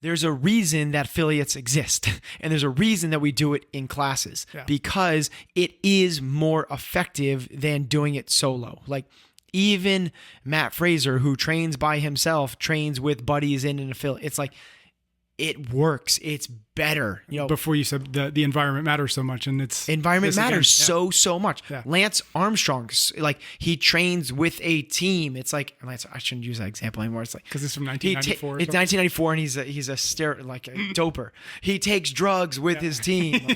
there's a reason that affiliates exist, and there's a reason that we do it in classes, because it is more effective than doing it solo. Like even Matt Fraser, who trains by himself, trains with buddies in an affiliate. It's like, it works. It's better. Before you said the environment matters so much, and environment matters so much. Yeah. Lance Armstrong, like he trains with a team. It's like Lance. I shouldn't use that example anymore. It's like because it's from 1994. It's 1994, and he's a doper. He takes drugs with his team.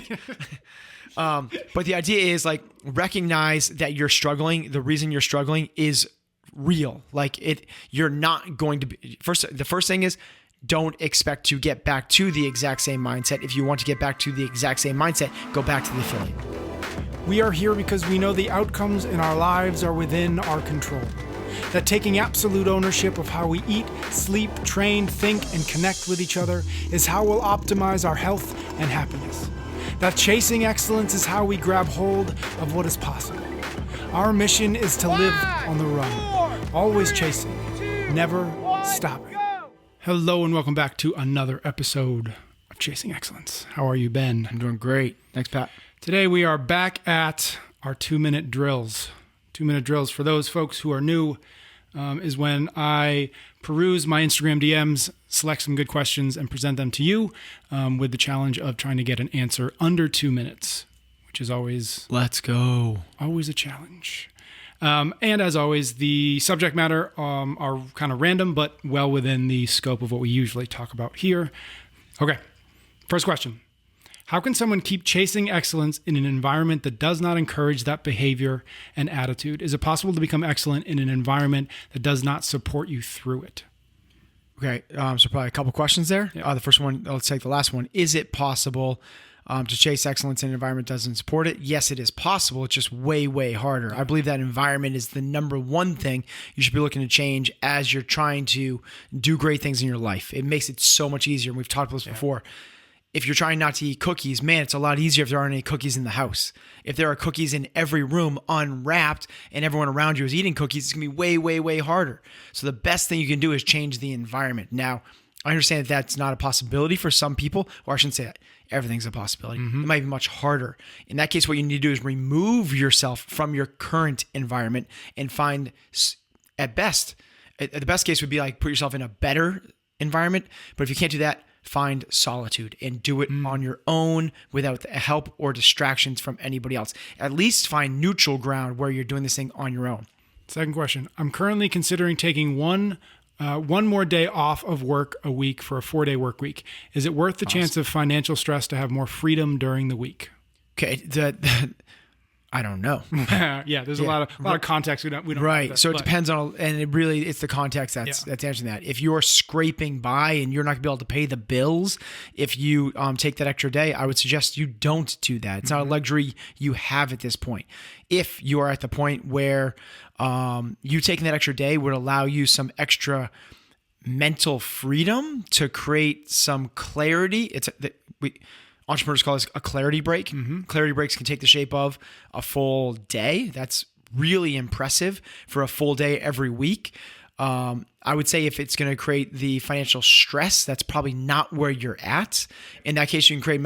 But the idea is like recognize that you're struggling. The reason you're struggling is real. Like you're not going to be the first thing is, don't expect to get back to the exact same mindset. If you want to get back to the exact same mindset, go back to the affiliate. We are here because we know the outcomes in our lives are within our control. That taking absolute ownership of how we eat, sleep, train, think, and connect with each other is how we'll optimize our health and happiness. That chasing excellence is how we grab hold of what is possible. Our mission is to live on the run, always chasing, never stopping. Hello and welcome back to another episode of Chasing Excellence. How are you, Ben? I'm doing great. Thanks, Pat. Today we are back at our 2-minute drills. 2-minute drills, for those folks who are new, is when I peruse my Instagram DMs, select some good questions, and present them to you with the challenge of trying to get an answer under 2 minutes, which is always... Let's go. Always a challenge. And as always, the subject matter are kind of random, but well within the scope of what we usually talk about here. Okay, first question. How can someone keep chasing excellence in an environment that does not encourage that behavior and attitude? Is it possible to become excellent in an environment that does not support you through it? Okay, so probably a couple questions there. Yeah. The first one, let's take the last one. Is it possible to chase excellence in an environment that doesn't support it? Yes, it is possible. It's just way, way harder. I believe that environment is the number one thing you should be looking to change as you're trying to do great things in your life. It makes it so much easier. We've talked about this before. If you're trying not to eat cookies, man, it's a lot easier if there aren't any cookies in the house. If there are cookies in every room unwrapped and everyone around you is eating cookies, it's going to be way, way, way harder. So the best thing you can do is change the environment. Now, I understand that that's not a possibility for some people, or I shouldn't say that. Everything's a possibility. Mm-hmm. It might be much harder. In that case, what you need to do is remove yourself from your current environment and find, the best case would be like put yourself in a better environment. But if you can't do that, find solitude and do it on your own without the help or distractions from anybody else. At least find neutral ground where you're doing this thing on your own. Second question. I'm currently considering taking one more day off of work a week for a 4-day work week. Is it worth the chance of financial stress to have more freedom during the week? Okay. I don't know. Yeah, there's a lot of context we don't right. That, so it depends on, and it's the context that's answering that. If you're scraping by and you're not gonna be able to pay the bills, if you take that extra day, I would suggest you don't do that. It's not a luxury you have at this point. If you are at the point where you taking that extra day would allow you some extra mental freedom to create some clarity. Entrepreneurs call this a clarity break. Mm-hmm. Clarity breaks can take the shape of a full day. That's really impressive for a full day every week. I would say if it's going to create the financial stress, that's probably not where you're at. In that case, you can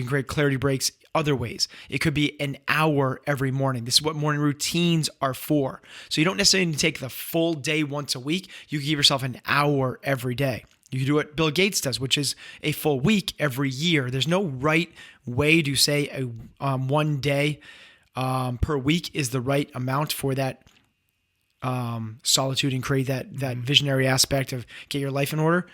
create clarity breaks other ways. It could be an hour every morning. This is what morning routines are for. So you don't necessarily need to take the full day once a week. You can give yourself an hour every day. You can do what Bill Gates does, which is a full week every year. There's no right way to say a 1 day per week is the right amount for that solitude and create that visionary aspect of get your life in order.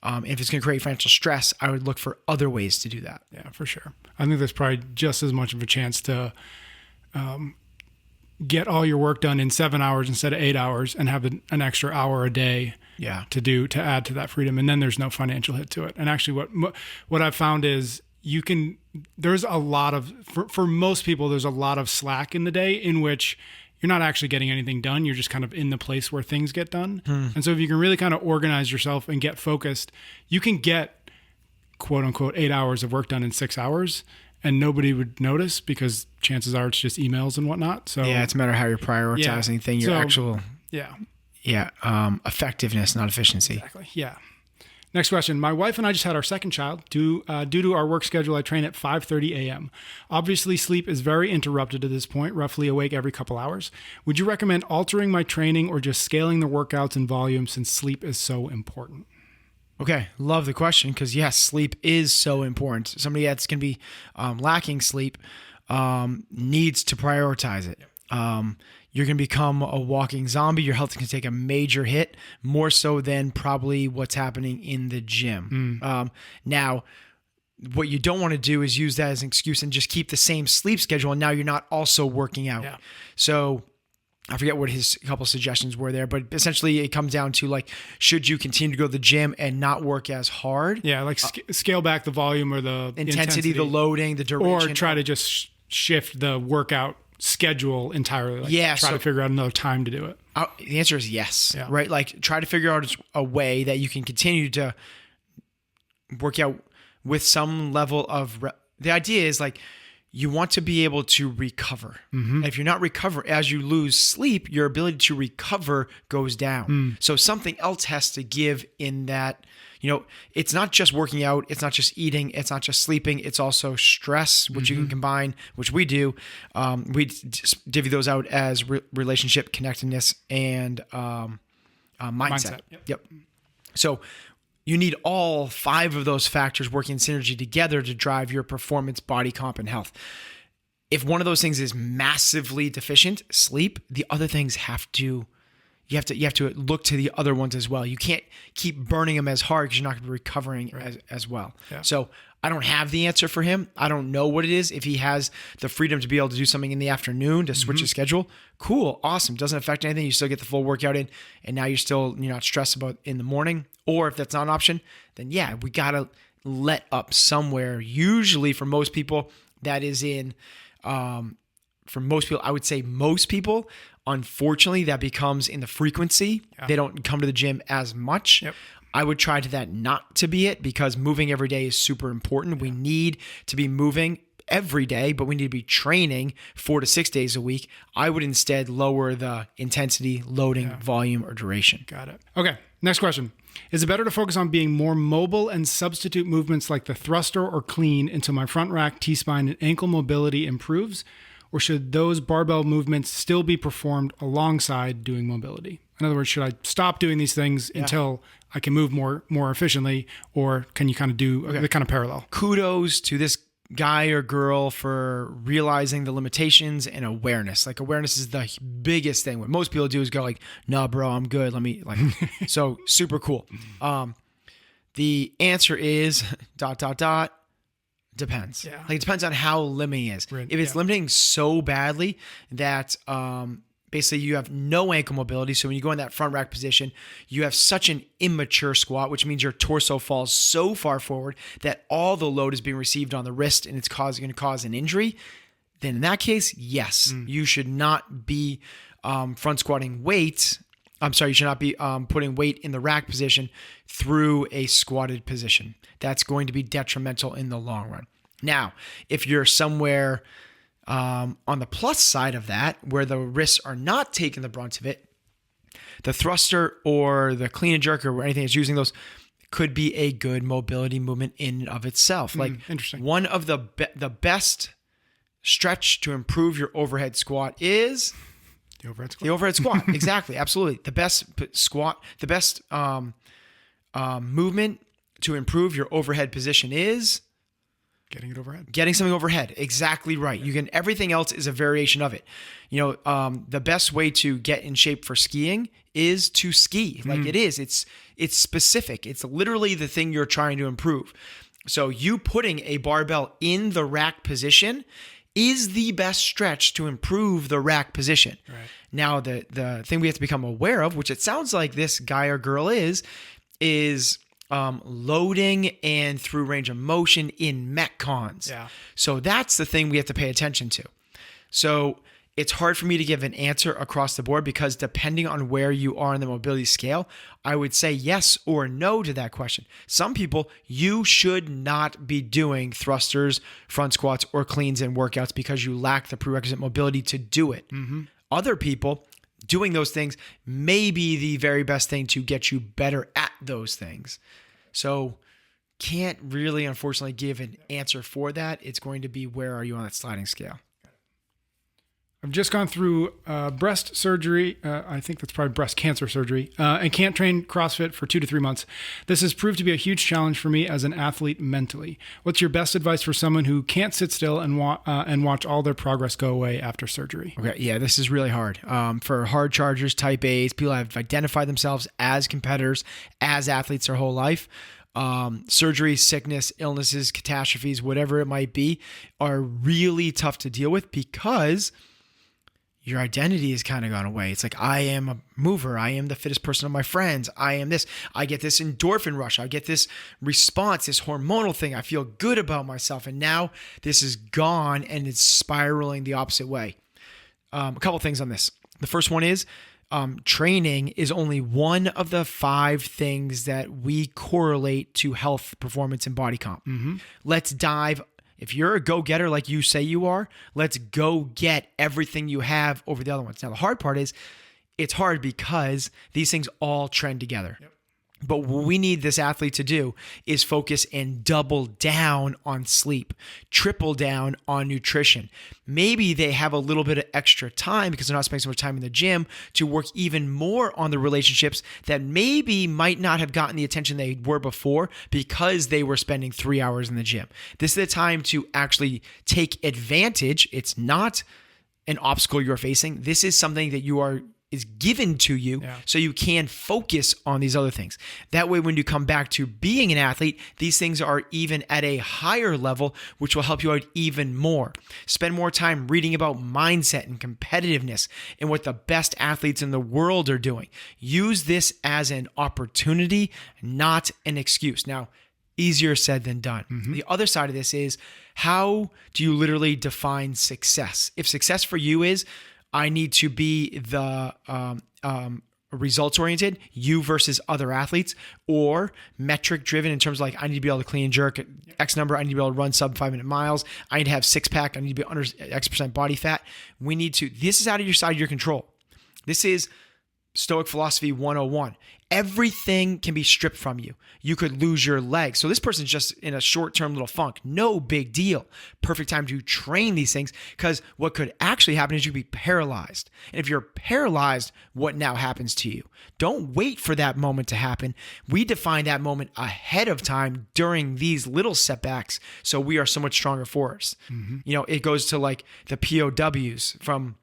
If it's going to create financial stress, I would look for other ways to do that. Yeah, for sure. I think there's probably just as much of a chance to get all your work done in 7 hours instead of 8 hours and have an extra hour a day to add to that freedom. And then there's no financial hit to it. And actually what I've found is there's a lot of, for most people, there's a lot of slack in the day in which you're not actually getting anything done. You're just kind of in the place where things get done. And so if you can really kind of organize yourself and get focused, you can get quote unquote 8 hours of work done in 6 hours and nobody would notice because chances are it's just emails and whatnot. So yeah, it's a matter of how you're prioritizing your actual effectiveness, not efficiency. Exactly. Yeah. Next question. My wife and I just had our second child. Due to our work schedule, I train at 5:30 a.m. Obviously, sleep is very interrupted at this point, roughly awake every couple hours. Would you recommend altering my training or just scaling the workouts and volume since sleep is so important? Okay, love the question because, yes, sleep is so important. Somebody that's going to be lacking sleep needs to prioritize it. You're going to become a walking zombie. Your health can take a major hit, more so than probably what's happening in the gym. Now, what you don't want to do is use that as an excuse and just keep the same sleep schedule, and now you're not also working out. Yeah. So I forget what his couple suggestions were there, but essentially it comes down to like, should you continue to go to the gym and not work as hard? Yeah, like scale back the volume or the intensity, the loading, the duration. Or try to just shift the workout schedule entirely. Like try to figure out another time to do it. The answer is yes, right? Like try to figure out a way that you can continue to work out with some level of the idea is like you want to be able to recover. Mm-hmm. If you're not recover as you lose sleep, your ability to recover goes down. So something else has to give in that. It's not just working out, it's not just eating, it's not just sleeping, it's also stress, which you can combine, which we do. We divvy those out as relationship, connectedness, and mindset. Yep. So you need all 5 of those factors working in synergy together to drive your performance, body comp, and health. If one of those things is massively deficient, sleep, the other things you have to look to the other ones as well. You can't keep burning them as hard because you're not going to be recovering as well. Yeah. So I don't have the answer for him. I don't know what it is. If he has the freedom to be able to do something in the afternoon to switch his schedule, cool, awesome. Doesn't affect anything. You still get the full workout in, and now you're not stressed about in the morning. Or if that's not an option, then yeah, we got to let up somewhere. Usually for most people, that is in, for most people, I would say most people, unfortunately, that becomes in the frequency. Yeah. They don't come to the gym as much. Yep. I would try to that not to be it because moving every day is super important. Yeah. We need to be moving every day, but we need to be training 4 to 6 days a week. I would instead lower the intensity, loading, volume, or duration. Got it. Okay, next question. Is it better to focus on being more mobile and substitute movements like the thruster or clean until my front rack, T-spine, and ankle mobility improves? Or should those barbell movements still be performed alongside doing mobility? In other words, should I stop doing these things until I can move more efficiently, or can you kind of do the kind of parallel? Kudos to this guy or girl for realizing the limitations and awareness. Like awareness is the biggest thing. What most people do is go like, "No, bro, I'm good. Let me like." So super cool. The answer is ... Depends. Yeah. Like it depends on how limiting it is. If it's limiting so badly that basically you have no ankle mobility, so when you go in that front rack position, you have such an immature squat, which means your torso falls so far forward that all the load is being received on the wrist and it's going to cause an injury, then in that case, yes, you should not be front squatting weights. I'm sorry, you should not be putting weight in the rack position through a squatted position. That's going to be detrimental in the long run. Now, if you're somewhere on the plus side of that, where the wrists are not taking the brunt of it, the thruster or the clean and jerk or anything that's using those could be a good mobility movement in and of itself. Like interesting. One of the best stretch to improve your overhead squat is... The overhead squat. The overhead squat. Exactly. Absolutely. The best squat, the best movement to improve your overhead position is getting it overhead. Getting something overhead. Exactly right. Everything else is a variation of it. The best way to get in shape for skiing is to ski. Like it is. It's specific. It's literally the thing you're trying to improve. So you putting a barbell in the rack position is the best stretch to improve the rack position. Right. Now, the thing we have to become aware of, which it sounds like this guy or girl is loading and through range of motion in Metcons. Yeah. So that's the thing we have to pay attention to. So it's hard for me to give an answer across the board because depending on where you are in the mobility scale, I would say yes or no to that question. Some people, you should not be doing thrusters, front squats, or cleans in workouts because you lack the prerequisite mobility to do it. Mm-hmm. Other people, doing those things may be the very best thing to get you better at those things. So can't really, unfortunately, give an answer for that. It's going to be, where are you on that sliding scale? I've just gone through breast surgery. I think that's probably breast cancer surgery, and can't train CrossFit for 2 to 3 months. This has proved to be a huge challenge for me as an athlete mentally. What's your best advice for someone who can't sit still and watch all their progress go away after surgery? Okay, yeah, this is really hard. For hard chargers, type A's, people have identified themselves as competitors, as athletes their whole life. Surgery, sickness, illnesses, catastrophes, whatever it might be, are really tough to deal with because your identity has kind of gone away. It's like, I am a mover. I am the fittest person of my friends. I am this. I get this endorphin rush. I get this response, this hormonal thing. I feel good about myself. And now this is gone and it's spiraling the opposite way. A couple things on this. The first one is training is only one of the 5 things that we correlate to health, performance, and body comp. Mm-hmm. Let's dive. If you're a go-getter like you say you are, let's go get everything you have over the other ones. Now, the hard part is it's hard because these things all trend together. Yep. But what we need this athlete to do is focus and double down on sleep, triple down on nutrition. Maybe they have a little bit of extra time because they're not spending so much time in the gym to work even more on the relationships that maybe might not have gotten the attention they were before because they were spending 3 hours in the gym. This is the time to actually take advantage. It's not an obstacle you're facing. This is something that is given to you so you can focus on these other things. That way, when you come back to being an athlete, these things are even at a higher level, which will help you out even more. Spend more time reading about mindset and competitiveness and what the best athletes in the world are doing. Use this as an opportunity, not an excuse. Now, easier said than done. Mm-hmm. The other side of this is, how do you literally define success? If success for you is, I need to be the results oriented, you versus other athletes, or metric driven in terms of like, I need to be able to clean and jerk X number. I need to be able to run sub 5-minute miles. I need to have 6-pack. I need to be under X% body fat. This is out of your side of your control. This is Stoic Philosophy 101. Everything can be stripped from you. You could lose your leg. So this person's just in a short-term little funk. No big deal. Perfect time to train these things, because what could actually happen is you could be paralyzed. And if you're paralyzed, what now happens to you? Don't wait for that moment to happen. We define that moment ahead of time during these little setbacks, so we are so much stronger for us. Mm-hmm. It goes to like the POWs from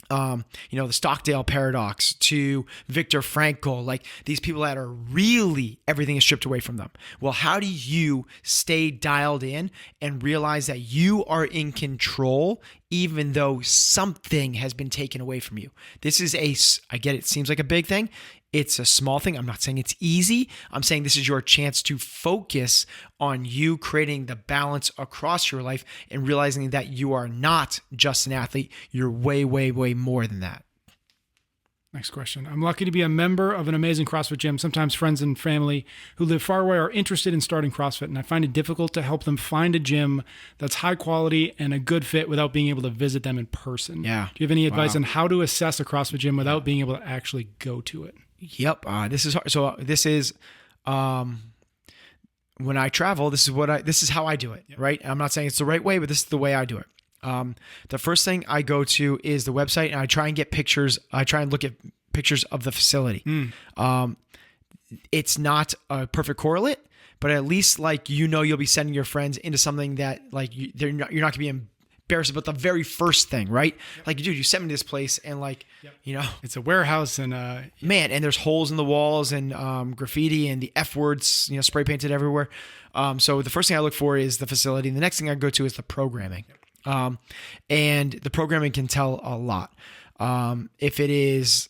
the Stockdale paradox to Viktor Frankl, like these people that are really, everything is stripped away from them. Well, how do you stay dialed in and realize that you are in control even though something has been taken away from you? I get it seems like a big thing. It's a small thing. I'm not saying it's easy. I'm saying this is your chance to focus on you creating the balance across your life and realizing that you are not just an athlete. You're way, way, way more than that. Next question. I'm lucky to be a member of an amazing CrossFit gym. Sometimes friends and family who live far away are interested in starting CrossFit, and I find it difficult to help them find a gym that's high quality and a good fit without being able to visit them in person. Yeah. Do you have any advice on how to assess a CrossFit gym without being able to actually go to it? Yep. This is hard. So this is when I travel, this is how I do it. Yep. Right. I'm not saying it's the right way, but this is the way I do it. The first thing I go to is the website, and I try and get pictures. I try and look at pictures of the facility. It's not a perfect correlate, but at least you'll be sending your friends into something that you're not going to be embarrassed about the very first thing, right? Yep. Like, dude, you sent me to this place and it's a warehouse and and there's holes in the walls and graffiti and the F words, spray painted everywhere. So the first thing I look for is the facility. And the next thing I go to is the programming. And the programming can tell a lot. If it is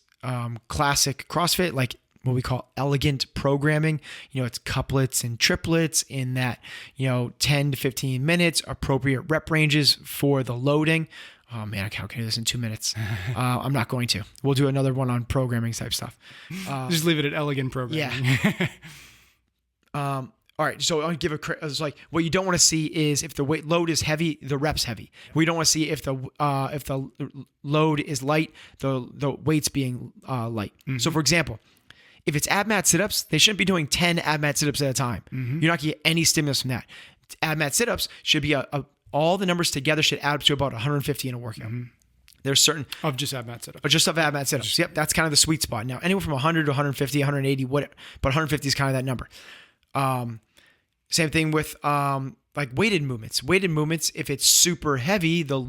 classic CrossFit, like what we call elegant programming, it's couplets and triplets in that, 10 to 15 minutes, appropriate rep ranges for the loading. Oh man, how can I do this in 2 minutes? I'm not going to. We'll do another one on programming type stuff. Just leave it at elegant programming. Yeah. All right, so I'll give it's like what you don't want to see is if the weight load is heavy, the rep's heavy. We don't want to see if the load is light, the weight's being light. Mm-hmm. So for example, If it's ab mat sit-ups, they shouldn't be doing 10 ab mat sit-ups at a time. Mm-hmm. You're not going to get any stimulus from that. Ab mat sit-ups should be all the numbers together should add up to about 150 in a workout. Mm-hmm. There's certain of just ab mat sit-ups. But just of ab mat sit-ups. Yep, that's kind of the sweet spot. Now, anywhere from 100 to 150, 180, but 150 is kind of that number. Same thing with like weighted movements. Weighted movements, if it's super heavy, the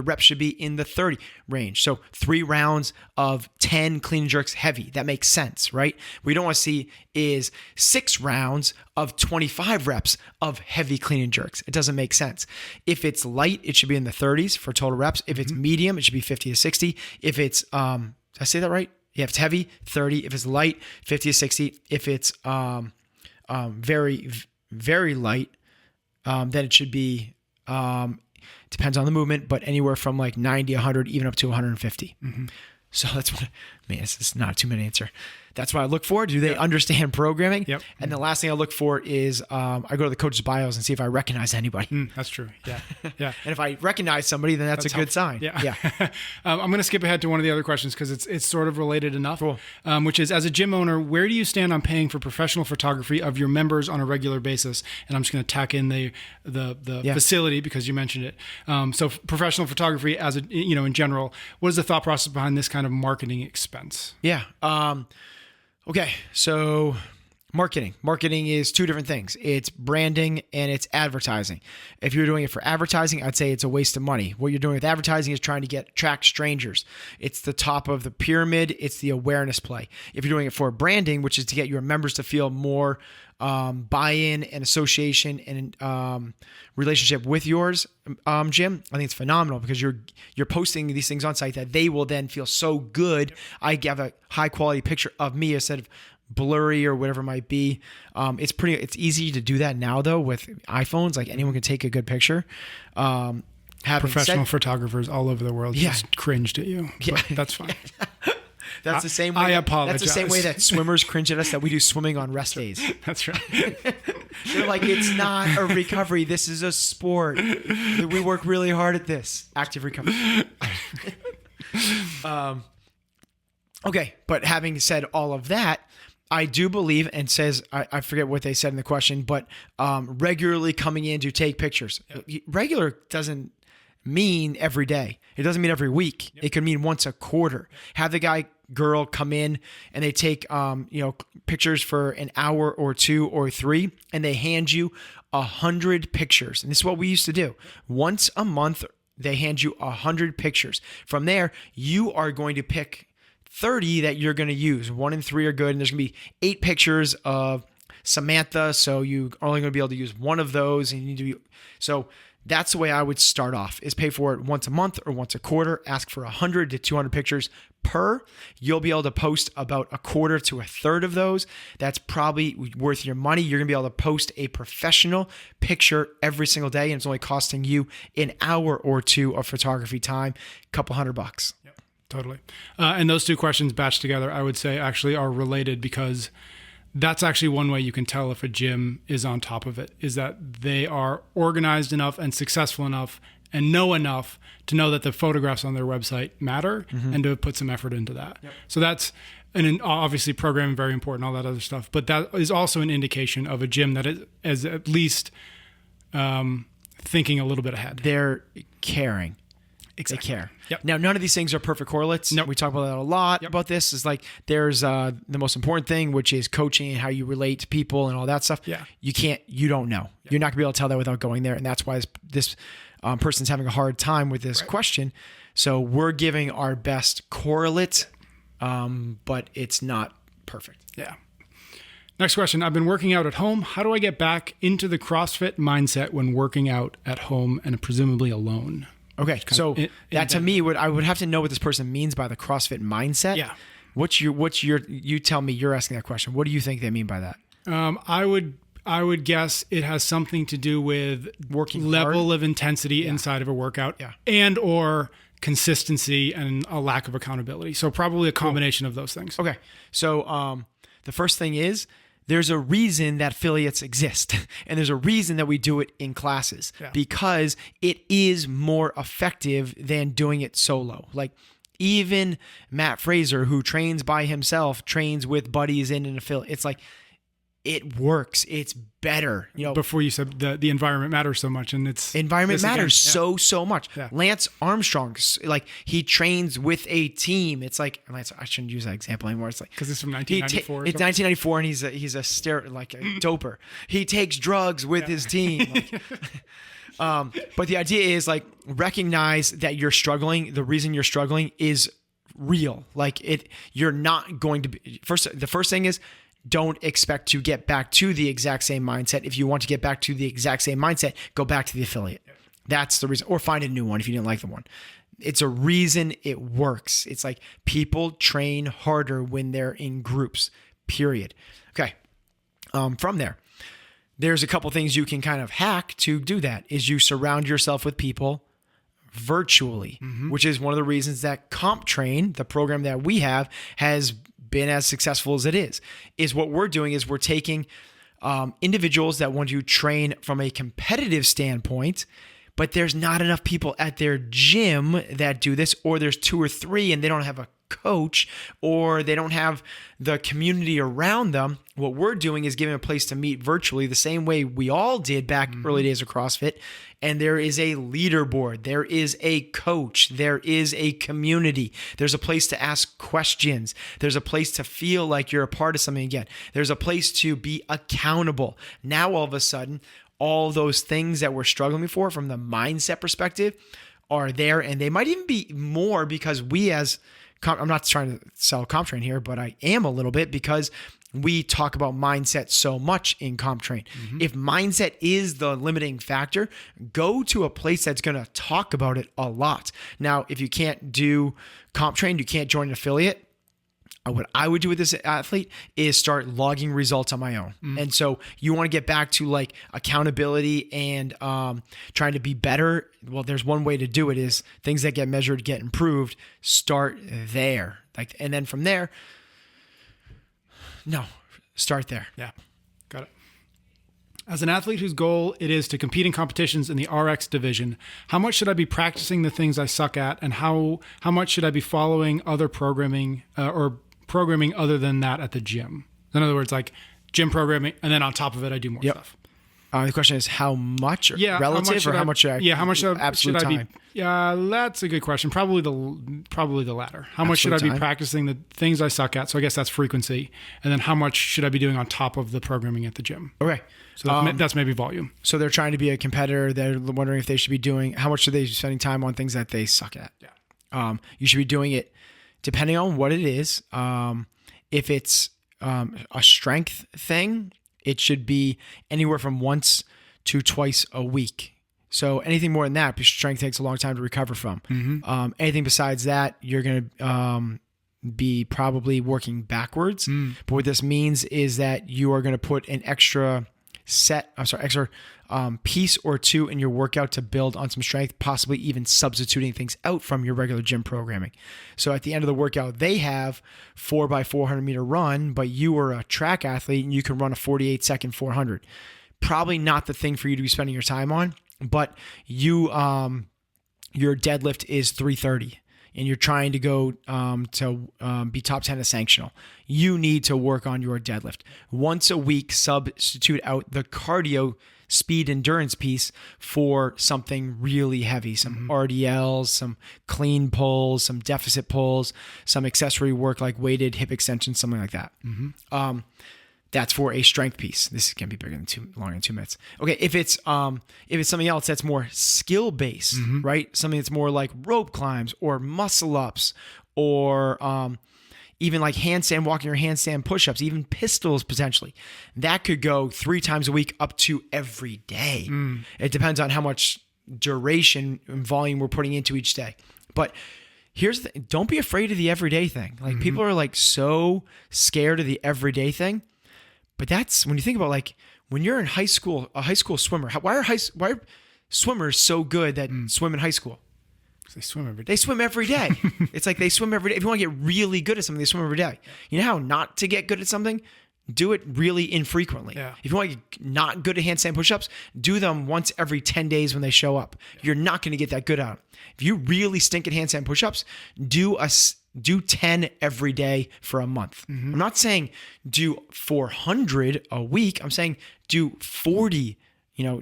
reps should be in the 30 range. So 3 rounds of 10 clean and jerks heavy. That makes sense, right? What we don't want to see is 6 rounds of 25 reps of heavy clean and jerks. It doesn't make sense. If it's light, it should be in the 30s for total reps. If it's medium, it should be 50 to 60. If it's, did I say that right? Yeah, if it's heavy, 30. If it's light, 50 to 60. If it's very, very light, then it should be, depends on the movement, but anywhere from like 90, 100, even up to 150. Mm-hmm. So that's what, man, this is not a 2-minute answer. That's what I look for. Do they understand programming? Yep. And the last thing I look for is I go to the coach's bios and see if I recognize anybody. That's true. Yeah. Yeah. And if I recognize somebody, then that's a good sign. Yeah. I'm going to skip ahead to one of the other questions because it's sort of related enough. Cool. Which is, as a gym owner, where do you stand on paying for professional photography of your members on a regular basis? And I'm just going to tack in the facility because you mentioned it. So professional photography as in general, what is the thought process behind this kind of marketing expense? Yeah. Okay, so marketing. Marketing is 2 different things. It's branding and it's advertising. If you're doing it for advertising, I'd say it's a waste of money. What you're doing with advertising is trying to attract strangers. It's the top of the pyramid. It's the awareness play. If you're doing it for branding, which is to get your members to feel more buy-in and association and relationship with yours, gym, I think it's phenomenal because you're posting these things on site that they will then feel so good. I have a high quality picture of me instead of blurry or whatever it might be. It's easy to do that now though with iPhones. Like anyone can take a good picture. Professional photographers all over the world just cringed at you. But that's fine. That's the same way. I apologize. That's the same way that swimmers cringe at us that we do swimming on rest days. That's right. They're like, it's not a recovery. This is a sport. We work really hard at this. Active recovery. Okay, but having said all of that, I do believe and says, I forget what they said in the question, but regularly coming in to take pictures. Regular doesn't mean every day. It doesn't mean every week. It could mean once a quarter. Have the girl come in and they take pictures for an hour or 2 or 3 and they hand you 100 pictures. And this is what we used to do. Once a month, they hand you 100 pictures. From there, you are going to pick 30 that you're going to use. 1 and 3 are good. And there's going to be 8 pictures of Samantha. So you're only going to be able to use one of those. And you need to be, so that's the way I would start off is pay for it once a month or once a quarter. Ask for 100 to 200 pictures per. You'll be able to post about a quarter to a third of those. That's probably worth your money. You're going to be able to post a professional picture every single day. And it's only costing you an hour or 2 of photography time, a couple $100. Yep, totally. And those 2 questions batched together, I would say actually are related because that's actually one way you can tell if a gym is on top of it, is that they are organized enough and successful enough and know enough to know that the photographs on their website matter and to put some effort into that. Yep. So that's, and obviously programming, very important, all that other stuff. But that is also an indication of a gym that is at least thinking a little bit ahead. They're caring. Exactly. They care. Yep. Now, none of these things are perfect correlates. Nope. We talk about that a lot. About this is like there's the most important thing, which is coaching and how you relate to people and all that stuff. Yeah. You don't know. Yep. You're not gonna be able to tell that without going there. And that's why this person's having a hard time with this question. So we're giving our best correlate, but it's not perfect. Yeah. Next question. I've been working out at home. How do I get back into the CrossFit mindset when working out at home and presumably alone? Okay, so that to me, I would have to know what this person means by the CrossFit mindset. Yeah. You tell me, you're asking that question. What do you think they mean by that? I would guess it has something to do with working level hard. of intensity inside of a workout Yeah. and or consistency and a lack of accountability. So probably a combination of those things. Okay, so the first thing is, there's a reason that affiliates exist, and there's a reason that we do it in classes because it is more effective than doing it solo. Like Even Matt Fraser, who trains by himself, trains with buddies in an affiliate. It's like, it works. It's better. Before you said the environment matters so much, and environment matters so much. Yeah. Lance Armstrong, like, he trains with a team. It's like, Lance, I shouldn't use that example anymore. It's like, because it's from 1994. It's 1994, and he's a doper. He takes drugs with his team. But the idea is, like, recognize that you're struggling. The reason you're struggling is real. Like, you're not going to be the first thing is, don't expect to get back to the exact same mindset. If you want to get back to the exact same mindset, go back to the affiliate. That's the reason. Or find a new one if you didn't like the one. It's a reason it works. It's like, people train harder when they're in groups, period. Okay. From there's a couple things you can kind of hack to do that. Is you surround yourself with people virtually, which is one of the reasons that CompTrain, the program that we have, has been as successful as it is what we're doing is we're taking individuals that want to train from a competitive standpoint, but there's not enough people at their gym that do this, or there's 2 or 3 and they don't have a coach, or they don't have the community around them. What we're doing is giving a place to meet virtually, the same way we all did back early days of CrossFit. And there is a leaderboard, there is a coach, there is a community, there's a place to ask questions, there's a place to feel like you're a part of something again, there's a place to be accountable. Now all of a sudden, all those things that we're struggling before from the mindset perspective are there, and they might even be more because I'm not trying to sell CompTrain here, but I am a little bit, because we talk about mindset so much in CompTrain. If mindset is the limiting factor, go to a place that's going to talk about it a lot. Now, if you can't do CompTrain, you can't join an affiliate. What I would do with this athlete is start logging results on my own. And so you want to get back to, like, accountability and trying to be better. Well, there's one way to do it is things that get measured, get improved. Start there. And then from there, start there. Yeah. Got it. As an athlete whose goal it is to compete in competitions in the RX division, how much should I be practicing the things I suck at, and how much should I be following other programming or programming other than that at the gym? In other words, like gym programming, and then on top of it, I do more stuff. The question is how much, relative, how much should absolute I time? Yeah, that's a good question. Probably the latter. How much should I be practicing the things I suck at? So I guess that's frequency. And then how much should I be doing on top of the programming at the gym? Okay. So that's maybe volume. So they're trying to be a competitor. They're wondering if they should be doing, how much should they be spending time on things that they suck at? Yeah. You should be doing it depending on what it is. If it's a strength thing, it should be anywhere from once to twice a week. So anything more than that, because strength takes a long time to recover from. Anything besides that, you're going to be probably working backwards. But what this means is that you are going to put an extra piece or two in your workout to build on some strength, possibly even substituting things out from your regular gym programming. So at the end of the workout, they have 4x400 meter run, but you are a track athlete and you can run a 48-second 400. Probably not the thing for you to be spending your time on, but your deadlift is 330. And you're trying to go to be top 10 at sanctional, you need to work on your deadlift. Once a week, substitute out the cardio speed endurance piece for something really heavy, some RDLs, some clean pulls, some deficit pulls, some accessory work like weighted hip extensions, something like that. That's for a strength piece. This can be bigger than longer than 2 minutes. Okay, if it's something else that's more skill based, right? Something that's more like rope climbs or muscle ups, or even like handstand walking or handstand push-ups, even pistols potentially. That could go 3 times a week up to every day. It depends on how much duration and volume we're putting into each day. But don't be afraid of the everyday thing. Like people are like so scared of the everyday thing. But that's when you think about, like, when you're in high school, a high school swimmer, why are swimmers so good that swim in high school? Because they swim every day. They swim every day. It's like they swim every day. If you want to get really good at something, they swim every day. You know how not to get good at something? do it really infrequently. Yeah. If you want to get not good at handstand push-ups, do them once every 10 days when they show up. You're not going to get that good out. If you really stink at handstand push-ups, do 10 every day for a month. I'm not saying do 400 a week. I'm saying do 40,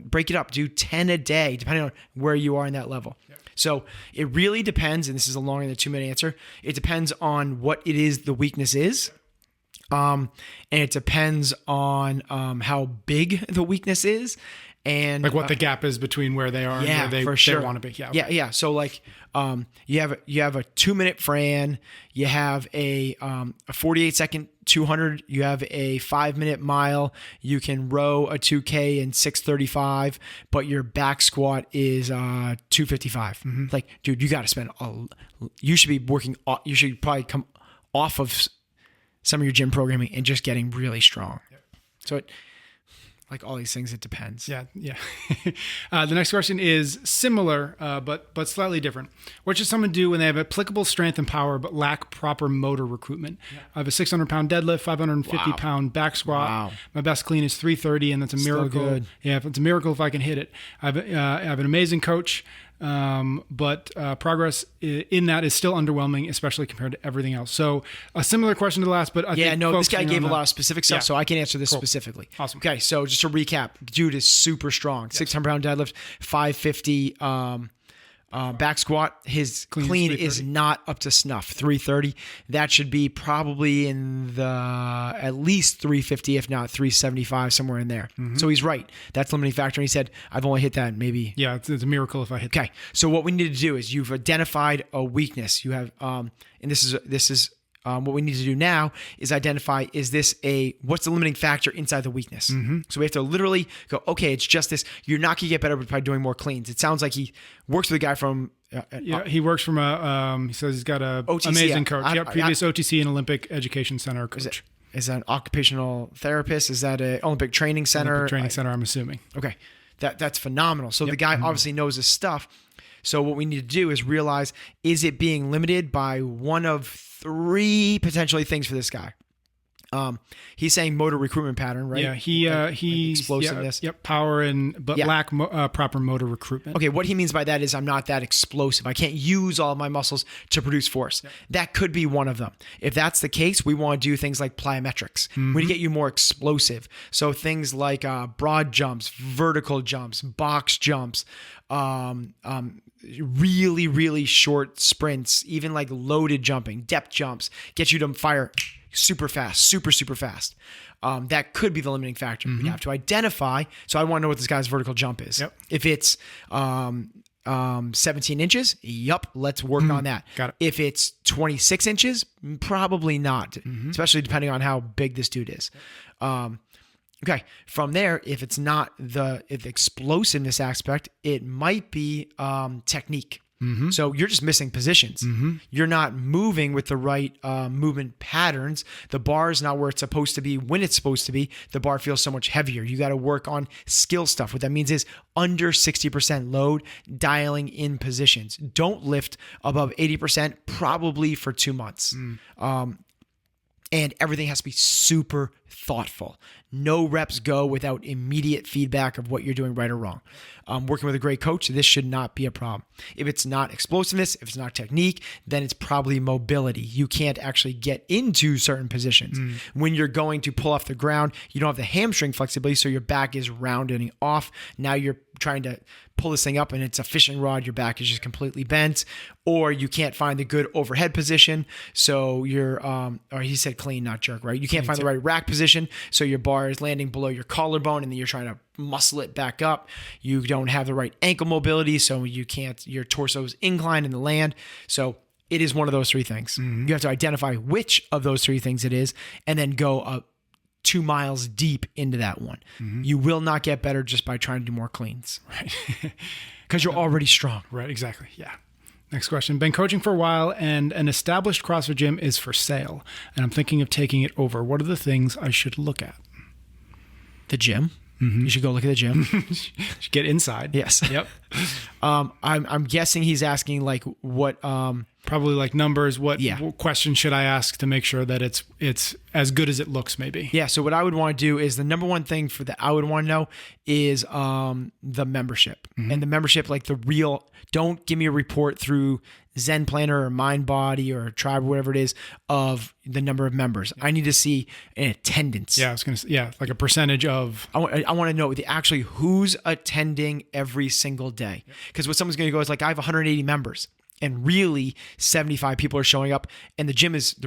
break it up, do 10 a day, depending on where you are in that level. Yeah. So it really depends, and this is a longer than a 2-minute answer. It depends on what it is the weakness is. And it depends on how big the weakness is, and like what the gap is between where they are and where they want to be. Yeah. Okay. Yeah. So like, you have a 2-minute Fran, you have a 48-second 200, you have a 5-minute mile, you can row a 2K in 6:35, but your back squat is 255. Like, dude, you got to spend you should be working. You should probably come off of some of your gym programming and just getting really strong. Yep. So like all these things, it depends. Yeah. The next question is similar, but slightly different. What should someone do when they have applicable strength and power, but lack proper motor recruitment? Yeah. I have a 600-pound deadlift, 550-pound back squat. Wow. My best clean is 330, and that's a miracle. Good. Yeah, it's a miracle if I can hit it. I have an amazing coach. But progress in that is still underwhelming, especially compared to everything else. So a similar question to the last, but I think this guy gave a lot of specific stuff, so I can answer this specifically. Awesome. Okay, so just to recap, dude is super strong. 600-pound deadlift, 550 back squat. His clean is not up to snuff. 330. That should be probably in the at least 350, if not 375, somewhere in there. So he's right. That's the limiting factor. And he said, I've only hit that maybe. Yeah, it's a miracle if I hit that. Okay. So what we need to do is you've identified a weakness. You have, and this is what we need to do now is identify, what's the limiting factor inside the weakness? So we have to literally go, okay, it's just this. You're not going to get better by doing more cleans. It sounds like he works with a guy from... he works from he says he's got a OTC, amazing coach. Previous OTC and Olympic Education Center coach. Is that an occupational therapist? Is that an Olympic training center? Olympic training center, I'm assuming. Okay. That's phenomenal. So the guy obviously knows his stuff. So what we need to do is realize, is it being limited by one of 3 potentially things for this guy? He's saying motor recruitment pattern, right? Yeah, he explosiveness. Power lack proper motor recruitment. Okay, what he means by that is I'm not that explosive. I can't use all of my muscles to produce force. Yep. That could be one of them. If that's the case, we want to do things like plyometrics. We need to get you more explosive. So things like broad jumps, vertical jumps, box jumps, really, really short sprints, even like loaded jumping, depth jumps, get you to fire super fast, super fast. That could be the limiting factor. We have to identify. So I want to know what this guy's vertical jump is. Yep. If it's 17 inches, let's work on that. Got it. If it's 26 inches, probably not, especially depending on how big this dude is. Okay. From there, if it's not the explosiveness aspect, it might be technique. So you're just missing positions. You're not moving with the right movement patterns. The bar is not where it's supposed to be when it's supposed to be. The bar feels so much heavier. You got to work on skill stuff. What that means is under 60% load, dialing in positions. Don't lift above 80% probably for 2 months. And everything has to be super thoughtful. No reps go without immediate feedback of what you're doing right or wrong. Working with a great coach, this should not be a problem. If it's not explosiveness, if it's not technique, then it's probably mobility. You can't actually get into certain positions. When you're going to pull off the ground, you don't have the hamstring flexibility, so your back is rounding off. Now you're trying to pull this thing up and it's a fishing rod, your back is just completely bent, or you can't find the good overhead position. So you're, or he said clean, not jerk, right? You can't find the right rack position. So your bar is landing below your collarbone and then you're trying to muscle it back up. You don't have the right ankle mobility. So you can't, your torso is inclined in the land. So it is one of those 3 things. You have to identify which of those 3 things it is and then go 2 miles deep into that one. You will not get better just by trying to do more cleans. Right. Because you're already strong. Right, exactly. Yeah. Next question. Been coaching for a while and an established CrossFit gym is for sale. And I'm thinking of taking it over. What are the things I should look at? The gym. You should go look at the gym. Should get inside. Yes. Yep. I'm guessing he's asking like what Probably like numbers. What question should I ask to make sure that it's as good as it looks, maybe? Yeah. So what I would want to do is the number one thing I would want to know is the membership. And the membership, like don't give me a report through Zen Planner or MindBody or Tribe or whatever it is of the number of members. I need to see an attendance. Yeah, I was going to say, like a percentage of. I want to know actually who's attending every single day. Because what someone's going to go is like, I have 180 members. And really 75 people are showing up. And the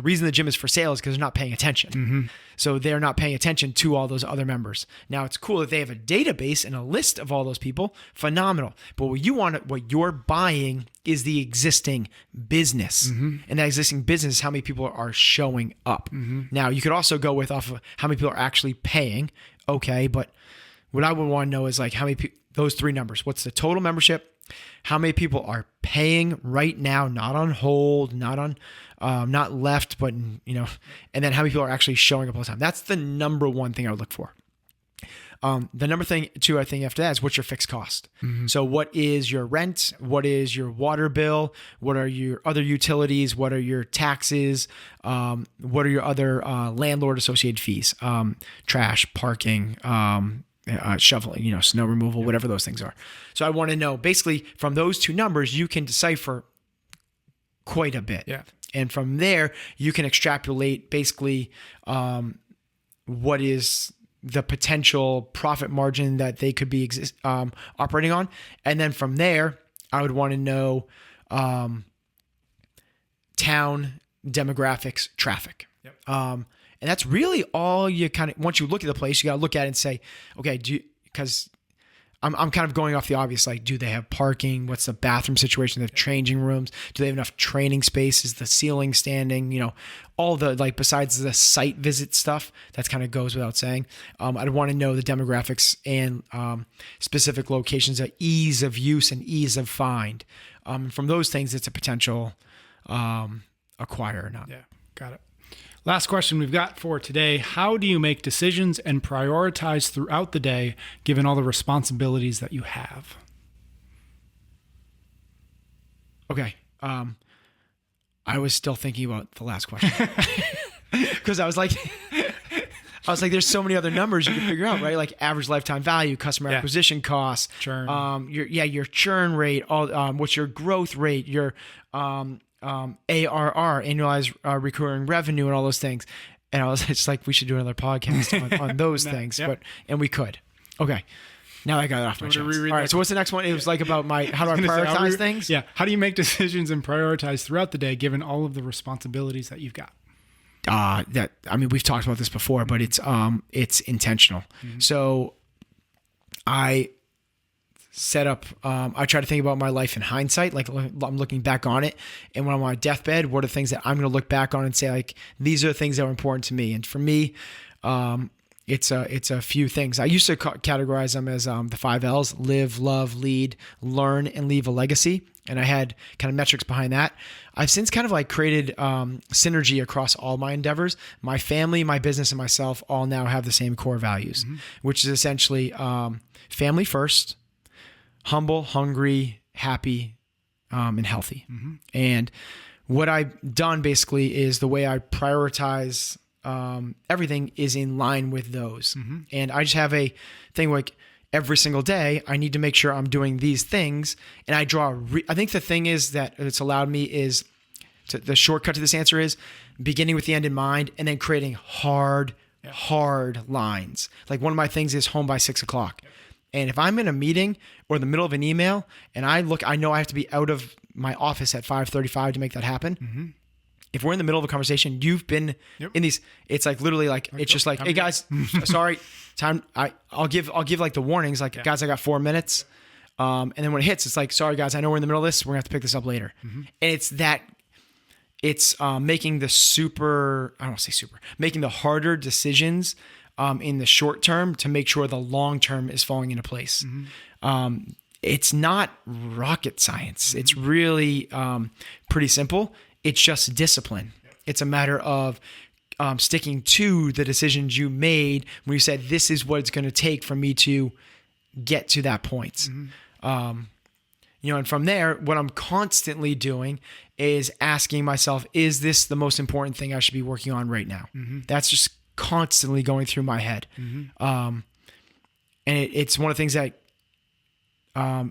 reason the gym is for sale is because they're not paying attention. So they're not paying attention to all those other members. Now it's cool that they have a database and a list of all those people. Phenomenal. But what you're buying is the existing business. And that existing business is how many people are showing up. Now you could also go off of how many people are actually paying. Okay. But what I would want to know is like how many those three numbers. What's the total membership? How many people are paying right now, not on hold, not left, but and then how many people are actually showing up all the time. That's the number one thing I would look for. The number two, I think after that is what's your fixed cost. So what is your rent? What is your water bill? What are your other utilities? What are your taxes? What are your other landlord associated fees? Trash, parking, shoveling, snow removal, whatever those things are. So I want to know basically from those two numbers, you can decipher quite a bit. Yeah. And from there, you can extrapolate basically what is the potential profit margin that they could be operating on. And then from there, I would want to know town demographics, traffic. Yep. And that's really all you once you look at the place, you got to look at it and say, okay, because I'm kind of going off the obvious, like, do they have parking? What's the bathroom situation? Do they have changing rooms? Do they have enough training space? Is the ceiling standing? All the, like, besides the site visit stuff, that kind of goes without saying. I'd want to know the demographics and specific locations, ease of use and ease of find. From those things, it's a potential acquire or not. Yeah, got it. Last question we've got for today. How do you make decisions and prioritize throughout the day, given all the responsibilities that you have? Okay. I was still thinking about the last question because I was like, there's so many other numbers you can figure out, right? Like average lifetime value, customer acquisition costs, churn, your churn rate, what's your growth rate, your, ARR, annualized recurring revenue, and all those things. And I was just like, we should do another podcast on those things, and we could. Okay. Now I got it off my chest. All right. So what's the next one? It was like about how do I prioritize things? Yeah. How do you make decisions and prioritize throughout the day, given all of the responsibilities that you've got? We've talked about this before, but it's intentional. So I set up, I try to think about my life in hindsight, like I'm looking back on it. And when I'm on my deathbed, what are the things that I'm going to look back on and say, like, these are the things that were important to me. And for me, it's a few things. I used to categorize them as the 5 L's: live, love, lead, learn, and leave a legacy. And I had kind of metrics behind that. I've since kind of like created synergy across all my endeavors. My family, my business, and myself all now have the same core values, which is essentially family first, humble, hungry, happy, and healthy. And what I've done basically is the way I prioritize everything is in line with those. And I just have a thing like every single day, I need to make sure I'm doing these things. And I draw, I think the thing is that it's allowed me is the shortcut to this answer is beginning with the end in mind and then creating hard lines. Like one of my things is home by 6 o'clock. And if I'm in a meeting or in the middle of an email and I know I have to be out of my office at 5:35 to make that happen. If we're in the middle of a conversation, you've been in these, it's like literally like, it's just like, hey guys, sorry, time. I'll give like the warnings, like guys, I got 4 minutes. And then when it hits, it's like, sorry guys, I know we're in the middle of this. We're gonna have to pick this up later. And it's making making the harder decisions in the short term to make sure the long term is falling into place. It's not rocket science. It's really pretty simple. It's just discipline. It's a matter of sticking to the decisions you made when you said, this is what it's going to take for me to get to that point. And from there, what I'm constantly doing is asking myself, is this the most important thing I should be working on right now? That's just constantly going through my head. And it's one of the things that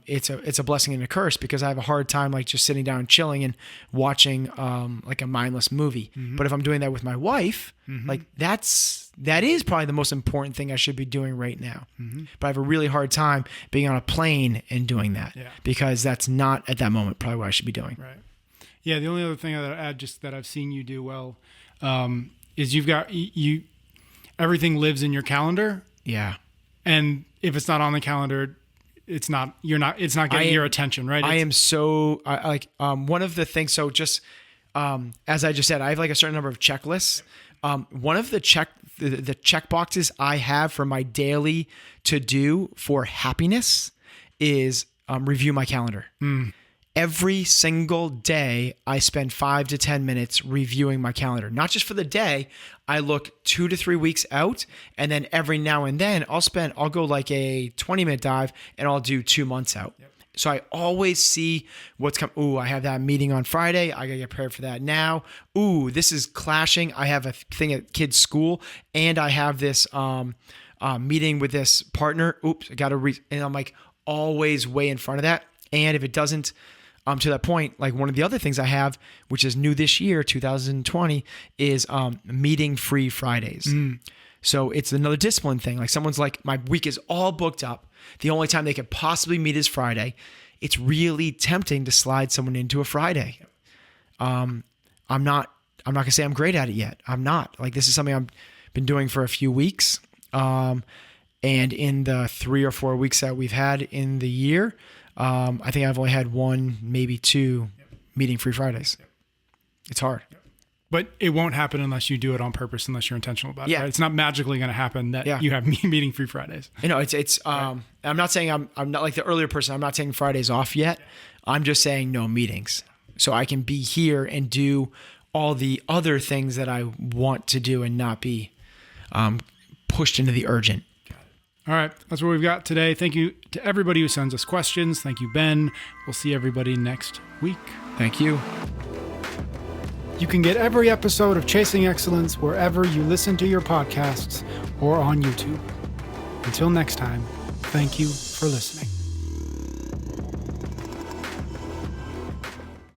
it's a blessing and a curse, because I have a hard time like just sitting down and chilling and watching like a mindless movie. But if I'm doing that with my wife, like that is probably the most important thing I should be doing right now. But I have a really hard time being on a plane and doing that, because that's not at that moment probably what I should be doing. Right. Yeah. The only other thing that I'd add, just that I've seen you do well, is you've got everything lives in your calendar. Yeah. And if it's not on the calendar, it's not getting your attention, right? I am so one of the things. So just as I just said, I have like a certain number of checklists. One of the check boxes I have for my daily to do for happiness is review my calendar. Every single day, I spend 5 to 10 minutes reviewing my calendar. Not just for the day. I look 2 to 3 weeks out, and then every now and then I'll go like a 20-minute dive, and I'll do 2 months out. So I always see what's coming. Ooh, I have that meeting on Friday. I gotta get prepared for that now. Ooh, this is clashing. I have a thing at kids' school, and I have this meeting with this partner. Oops, I gotta and I'm like always way in front of that. And if it doesn't, to that point, like one of the other things I have, which is new this year, 2020, is meeting free Fridays. So it's another discipline thing. Like someone's like, my week is all booked up. The only time they could possibly meet is Friday. It's really tempting to slide someone into a Friday. I'm not gonna say I'm great at it yet. I'm not. Like this is something I've been doing for a few weeks. And in the 3 or 4 weeks that we've had in the year, I think I've only had 1, maybe 2 meeting free Fridays. It's hard. But it won't happen unless you do it on purpose, unless you're intentional about it. Right? It's not magically going to happen that you have meeting free Fridays. It's right. I'm not saying I'm not like the earlier person. I'm not taking Fridays off yet. I'm just saying no meetings. So I can be here and do all the other things that I want to do and not be pushed into the urgent. All right. That's what we've got today. Thank you to everybody who sends us questions. Thank you, Ben. We'll see everybody next week. Thank you. You can get every episode of Chasing Excellence wherever you listen to your podcasts or on YouTube. Until next time, thank you for listening.